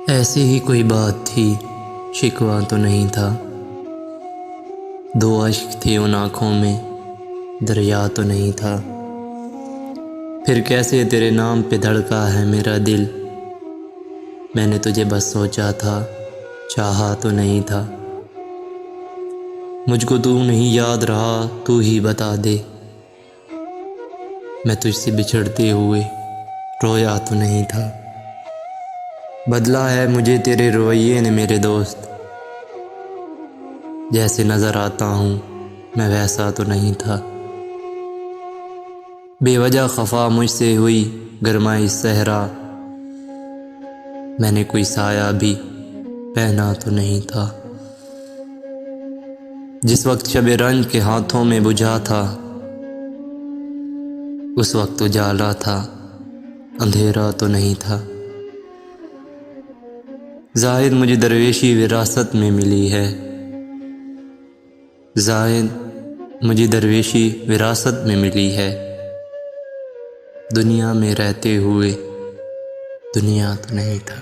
ऐसी ही कोई बात थी, शिकवा तो नहीं था। दो अश्क थे उन आँखों में, दरिया तो नहीं था। फिर कैसे तेरे नाम पे धड़का है मेरा दिल। मैंने तुझे बस सोचा था, चाहा तो नहीं था। मुझको तू नहीं याद रहा, तू ही बता दे। मैं तुझसे बिछड़ते हुए रोया तो नहीं था। बदला है मुझे तेरे रवैये ने मेरे दोस्त। जैसे नज़र आता हूँ मैं वैसा तो नहीं था। बेवजह खफा मुझसे हुई गरमाई सहरा। मैंने कोई साया भी पहना तो नहीं था। जिस वक्त शब रंज के हाथों में बुझा था, उस वक्त उजाला था, अंधेरा तो नहीं था। ज़ाहिद मुझे दरवेशी विरासत में मिली है। ज़ाहिद मुझे दरवेशी विरासत में मिली है। दुनिया में रहते हुए दुनिया तो नहीं था।